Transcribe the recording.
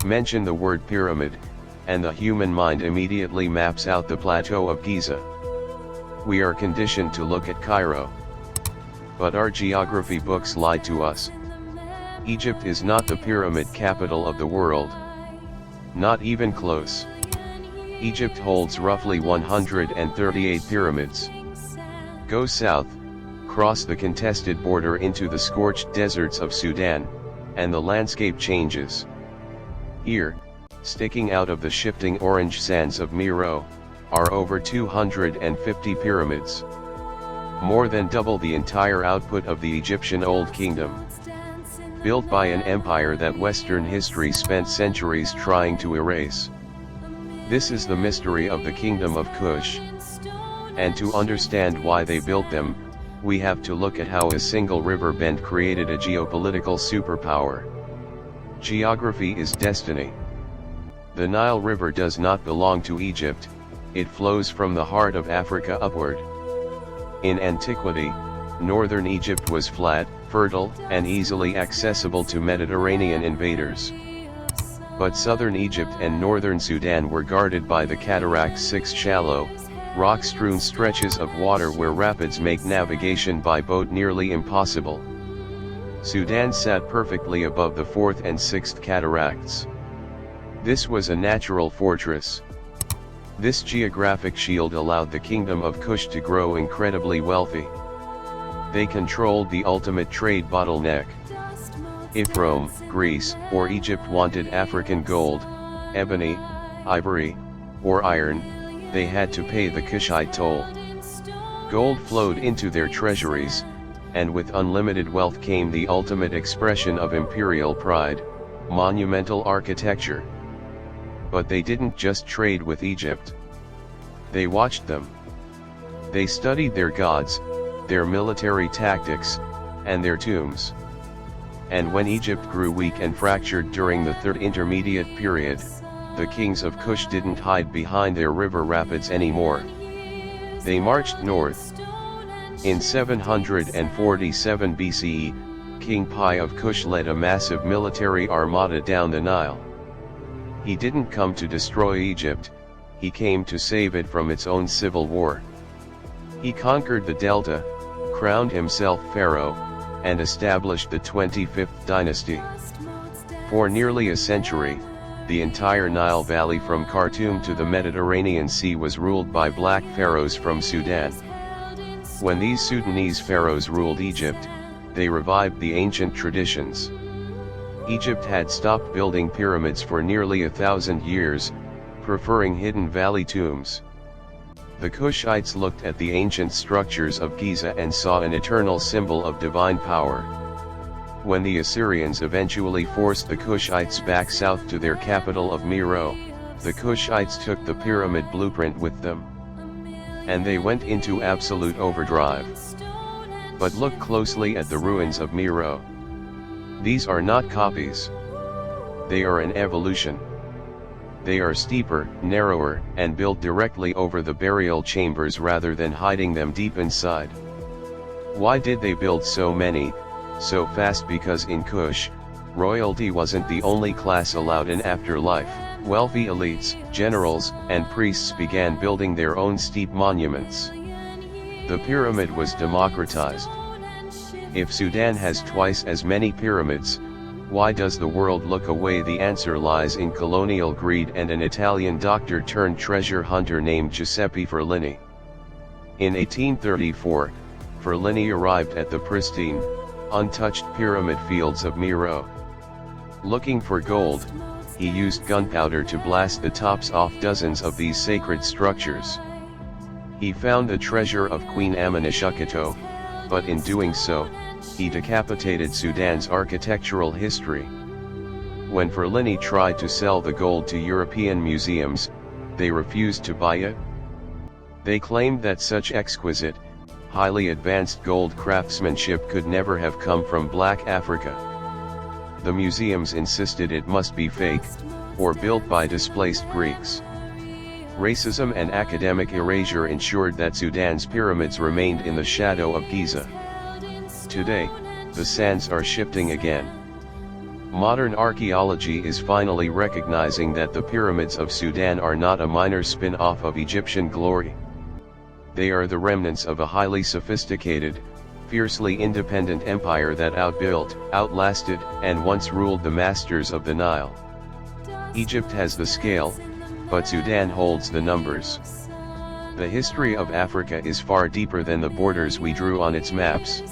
Mention the word pyramid, and the human mind immediately maps out the plateau of Giza. We are conditioned to look at Cairo. But our geography books lie to us. Egypt is not the pyramid capital of the world. Not even close. Egypt holds roughly 138 pyramids. Go south, cross the contested border into the scorched deserts of Sudan, and the landscape changes. Here, sticking out of the shifting orange sands of Meroë, are over 250 pyramids. More than double the entire output of the Egyptian Old Kingdom. Built by an empire that Western history spent centuries trying to erase. This is the mystery of the Kingdom of Kush. And to understand why they built them, we have to look at how a single river bend created a geopolitical superpower. Geography is destiny. The Nile River does not belong to Egypt, it flows from the heart of Africa upward. In antiquity, northern Egypt was flat, fertile, and easily accessible to Mediterranean invaders. But southern Egypt and northern Sudan were guarded by the cataracts, 6 shallow, rock-strewn stretches of water where rapids make navigation by boat nearly impossible. Sudan sat perfectly above the 4th and 6th cataracts. This was a natural fortress. This geographic shield allowed the Kingdom of Kush to grow incredibly wealthy. They controlled the ultimate trade bottleneck. If Rome, Greece, or Egypt wanted African gold, ebony, ivory, or iron, they had to pay the Kushite toll. Gold flowed into their treasuries, and with unlimited wealth came the ultimate expression of imperial pride, monumental architecture. But they didn't just trade with Egypt. They watched them. They studied their gods, their military tactics, and their tombs. And when Egypt grew weak and fractured during the Third Intermediate Period, the kings of Kush didn't hide behind their river rapids anymore. They marched north. In 747 BCE, King Pi of Kush led a massive military armada down the Nile. He didn't come to destroy Egypt, he came to save it from its own civil war. He conquered the delta, crowned himself pharaoh, and established the 25th dynasty. For nearly a century, the entire Nile Valley from Khartoum to the Mediterranean Sea was ruled by Black Pharaohs from Sudan. When these Sudanese pharaohs ruled Egypt, they revived the ancient traditions. Egypt had stopped building pyramids for nearly 1,000 years, preferring hidden valley tombs. The Kushites looked at the ancient structures of Giza and saw an eternal symbol of divine power. When the Assyrians eventually forced the Kushites back south to their capital of Meroë, the Kushites took the pyramid blueprint with them. And they went into absolute overdrive. But look closely at the ruins of Meroë. These are not copies. They are an evolution. They are steeper, narrower, and built directly over the burial chambers rather than hiding them deep inside. Why did they build so many, so fast? Because in Kush, royalty wasn't the only class allowed in afterlife. Wealthy elites, generals, and priests began building their own steep monuments. The pyramid was democratized. If Sudan has twice as many pyramids, why does the world look away? The answer lies in colonial greed and an Italian doctor turned treasure hunter named Giuseppe Ferlini. In 1834, Ferlini arrived at the pristine, untouched pyramid fields of Meroë. Looking for gold, he used gunpowder to blast the tops off dozens of these sacred structures. He found the treasure of Queen Amenishukatu, but in doing so, he decapitated Sudan's architectural history. When Ferlini tried to sell the gold to European museums, they refused to buy it. They claimed that such exquisite, highly advanced gold craftsmanship could never have come from Black Africa. The museums insisted it must be fake, or built by displaced Greeks. Racism and academic erasure ensured that Sudan's pyramids remained in the shadow of Giza. Today, the sands are shifting again. Modern archaeology is finally recognizing that the pyramids of Sudan are not a minor spin-off of Egyptian glory. They are the remnants of a highly sophisticated, fiercely independent empire that outbuilt, outlasted, and once ruled the masters of the Nile. Egypt has the scale, but Sudan holds the numbers. The history of Africa is far deeper than the borders we drew on its maps.